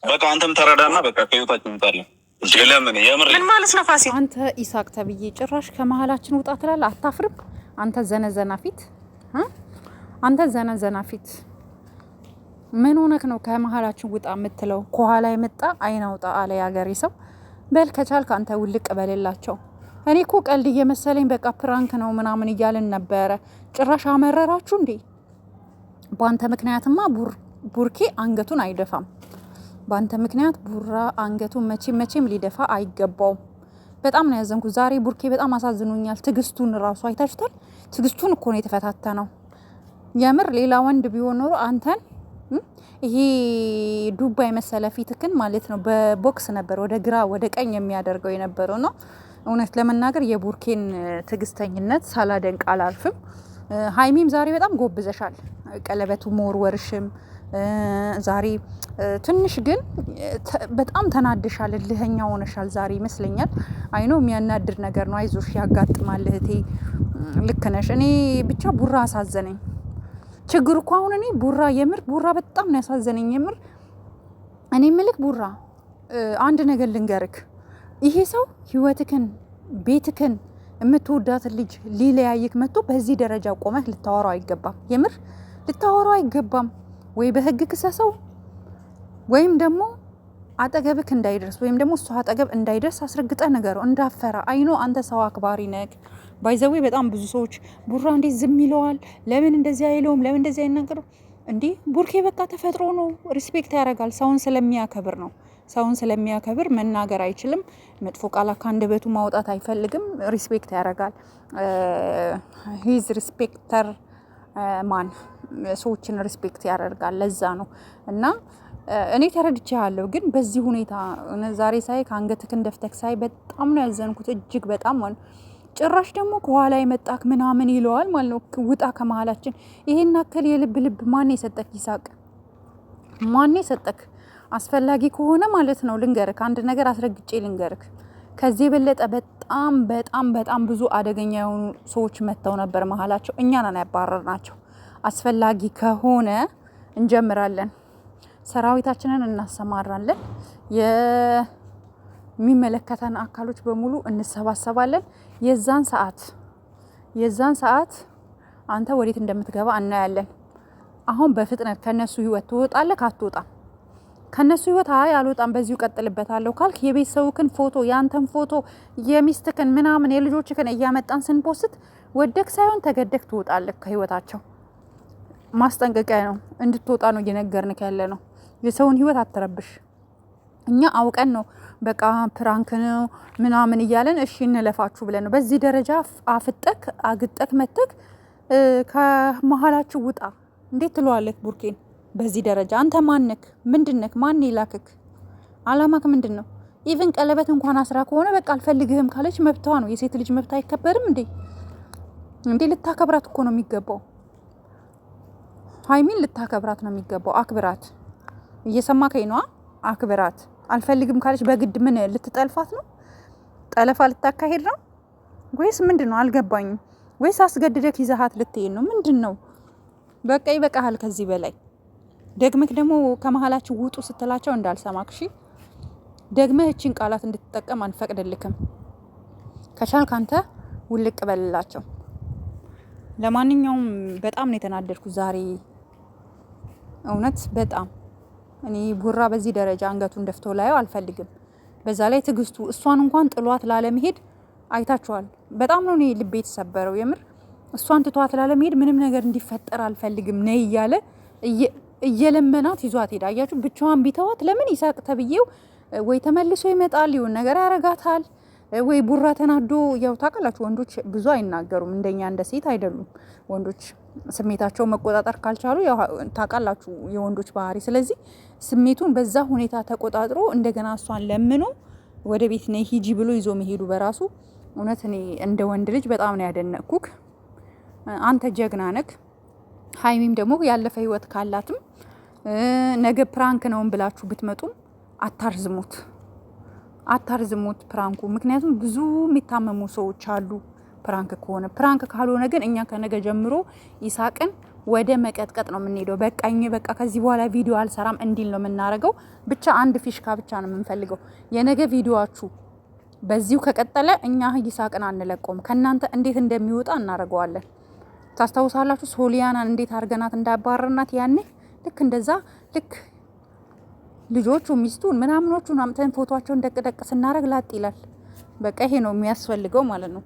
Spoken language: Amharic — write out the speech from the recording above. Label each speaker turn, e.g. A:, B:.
A: በቃ አንተም ተረዳና በቃ ከህይወታችን እንጣለን። ለምን የምር
B: ምን ማለት ነው ፋሲል?
C: አንተ ኢሳቅ ተብዬ ጭራሽ ከመሀላችን ውጣ ትላለህ? አታፍርም? አንተ ዘነዘና ፊት አንተ ዘነዘና ፊት ምን ሆነክ ነው ከመሀላችን ውጣ የምትለው? ከኋላ የመጣ አይን አውጣ አለ ያገሬ ሰው። በል ከቻልክ አንተ ውልቅ በሌላቸው። እኔ እኮ ቀልድ እየመሰለኝ በቃ ፕራንክ ነው ምናምን እያልን ነበረ። ጭራሽ አመረራችሁ እንዴ? በአንተ ምክንያትማ ቡርኬ አንገቱን አይደፋም። በአንተ ምክንያት ቡራ አንገቱን መቼም ሊደፋ አይገባውም። በጣም ነው ያዘንኩት ዛሬ። ቡርኬ በጣም አሳዝኖኛል። ትግስቱን ራሱ አይታችሁታል። ትግስቱን እኮ ነው የተፈታተነው። የምር ሌላ ወንድ ቢሆን ኖሮ አንተን ይሄ ዱባ የመሰለ ፊትክን ማለት ነው በቦክስ ነበር ወደ ግራ ወደ ቀኝ የሚያደርገው የነበረው ነው። እውነት ለመናገር የቡርኬን ትግስተኝነት ሳላደንቅ አላልፍም። ሀይሚም ዛሬ በጣም ጎብዘሻል። ቀለበቱ መወርወርሽም ዛሬ ትንሽ ግን በጣም ተናድሻል፣ እልህኛ ሆነሻል ዛሬ ይመስለኛል። አይኖ የሚያናድር ነገር ነው። አይዞሽ ያጋጥማል እህቴ፣ ልክ ነሽ። እኔ ብቻ ቡራ አሳዘነኝ። ችግሩ እኮ አሁን እኔ ቡራ የምር ቡራ በጣም ነው ያሳዘነኝ የምር። እኔ ምልክ ቡራ አንድ ነገር ልንገርክ፣ ይሄ ሰው ህይወትክን ቤትክን የምትወዳትን ልጅ ሊለያይክ መጥቶ በዚህ ደረጃ ቆመህ ልታወራው አይገባም። የምር ልታወራው አይገባም። ወይ በህግ ክሰሰው ወይም ደግሞ አጠገብክ እንዳይደርስ ወይም ደግሞ እሱ አጠገብ እንዳይደርስ አስረግጠ ነገረው እንዳፈራ። አይኖ አንተ ሰው አክባሪ ነክ። ባይዘዌ በጣም ብዙ ሰዎች ቡራ እንዴት ዝም ይለዋል? ለምን እንደዚህ አይለውም? ለምን እንደዚህ አይናገረው? እንዴ ቡርኬ በቃ ተፈጥሮ ነው። ሪስፔክት ያደርጋል። ሰውን ስለሚያከብር ነው። ሰውን ስለሚያከብር መናገር አይችልም። መጥፎ ቃላት ከአንደበቱ ማውጣት አይፈልግም። ሪስፔክት ያደርጋል። ሂዝ ሪስፔክተር ማን ሰዎችን ሪስፔክት ያደርጋል። ለዛ ነው እና እኔ ተረድቻለሁ። ግን በዚህ ሁኔታ ዛሬ ሳይ ከአንገትክን ደፍተክ ሳይ በጣም ነው ያዘንኩት። እጅግ በጣም ጭራሽ ደግሞ ከኋላ የመጣክ ምናምን ይለዋል ማለት ነው። ውጣ ከመሀላችን። ይሄን አከል የልብ ልብ ማን የሰጠክ? ይሳቅ ማን የሰጠክ? አስፈላጊ ከሆነ ማለት ነው ልንገርክ፣ አንድ ነገር አስረግጬ ልንገርክ። ከዚህ የበለጠ በጣም በጣም በጣም ብዙ አደገኛ የሆኑ ሰዎች መጥተው ነበር መሀላቸው። እኛ ነን ያባረርናቸው። አስፈላጊ ከሆነ እንጀምራለን፣ ሰራዊታችንን እናሰማራለን፣ የሚመለከተን አካሎች በሙሉ እንሰባሰባለን። የዛን ሰዓት አንተ ወዴት እንደምትገባ እናያለን። አሁን በፍጥነት ከነሱ ህይወት ትወጣለህ አትወጣም? ከነሱ ህይወት አይ አልወጣም በዚሁ ቀጥልበታለሁ ካልክ የቤተሰቡክን ፎቶ ያንተን ፎቶ የሚስትክን ምናምን የልጆችክን እያመጣን ስንፖስት ወደክ ሳይሆን ተገደክ ትወጣለህ ከህይወታቸው። ማስጠንቀቂያ ነው፣ እንድትወጣ ነው እየነገርንክ ያለ ነው። የሰውን ህይወት አትረብሽ። እኛ አውቀን ነው በቃ ፕራንክ ነው ምናምን እያለን እሺ እንለፋችሁ ብለን ነው። በዚህ ደረጃ አፍጠክ አግጠክ መተክ ከመሀላችሁ ውጣ እንዴት ትለዋለህ ቡርኬን? በዚህ ደረጃ አንተ ማንክ? ምንድነክ? ማን ይላክክ? አላማክ ምንድን ነው? ኢቭን ቀለበት እንኳን አስራ ከሆነ በቃ አልፈልግህም ካለች መብቷ ነው። የሴት ልጅ መብት አይከበርም እንዴ? ልታከብራት እኮ ነው የሚገባው። ሀይሚን ልታከብራት ነው የሚገባው። አክብራት። እየሰማከኝ ነው? አክብራት። አልፈልግም ካለች በግድ ምን ልትጠልፋት ነው? ጠለፋ ልታካሄድ ነው ወይስ ምንድነው? አልገባኝም። ወይስ አስገድደክ ይዘሃት ልትሄድ ነው? ምንድነው? በቃ ይበቃሃል ከዚህ በላይ። ደግመህ ደግሞ ከመሀላችሁ ውጡ ስትላቸው እንዳልሰማክ እሺ። ደግመህ እቺን ቃላት እንድትጠቀም አንፈቅድልክም። ከቻልክ አንተ ውልቅ በልላቸው። ለማንኛውም በጣም ነው የተናደድኩት ዛሬ እውነት በጣም። እኔ ቡራ በዚህ ደረጃ አንገቱን ደፍቶ ላየው አልፈልግም። በዛ ላይ ትግስቱ እሷን እንኳን ጥሏት ላለመሄድ አይታችኋል። በጣም ነው እኔ ልቤ የተሰበረው የምር። እሷን ትቷት ላለመሄድ ምንም ነገር እንዲፈጠር አልፈልግም ነይ እያለ እየለመናት ይዟት ሄዳ። አያችሁ ብቻዋን ቢተዋት ለምን ይሳቅ ተብዬው ወይ ተመልሶ ይመጣል ይሁን ነገር ያረጋታል ወይ ቡራ ተናዶ። ያው ታውቃላችሁ ወንዶች ብዙ አይናገሩም፣ እንደኛ እንደ ሴት አይደሉም ወንዶች። ስሜታቸው መቆጣጠር ካልቻሉ ያው ታውቃላችሁ የወንዶች ባህሪ። ስለዚህ ስሜቱን በዛ ሁኔታ ተቆጣጥሮ እንደገና እሷን ለምኖ ወደ ቤት ነይ ሂጂ ብሎ ይዞ መሄዱ በራሱ እውነት እኔ እንደ ወንድ ልጅ በጣም ነው ያደነቅኩክ። አንተ ጀግና ነክ። ሀይሚም ደግሞ ያለፈ ህይወት ካላትም ነገ ፕራንክ ነውን ብላችሁ ብትመጡም አታርዝሙት ፕራንኩ። ምክንያቱም ብዙ የሚታመሙ ሰዎች አሉ ፕራንክ ከሆነ። ፕራንክ ካልሆነ ግን እኛ ከነገ ጀምሮ ይሳቅን ወደ መቀጥቀጥ ነው የምንሄደው። በቃኝ በቃ ከዚህ በኋላ ቪዲዮ አልሰራም እንዲል ነው የምናደርገው። ብቻ አንድ ፊሽካ ብቻ ነው የምንፈልገው። የነገ ቪዲዮአችሁ በዚሁ ከቀጠለ እኛ ይሳቅን አንለቆም። ከእናንተ እንዴት እንደሚወጣ እናደርገዋለን። ታስታውሳላችሁ ሶሊያናን እንዴት አድርገናት እንዳባረርናት ያኔ። ልክ እንደዛ ልክ ልጆቹ ሚስቱን ምናምኖቹን አምጥተን ፎቶቸውን ደቅ ስናደርግ ላጥ ይላል። በቃ ይሄ ነው የሚያስፈልገው ማለት ነው።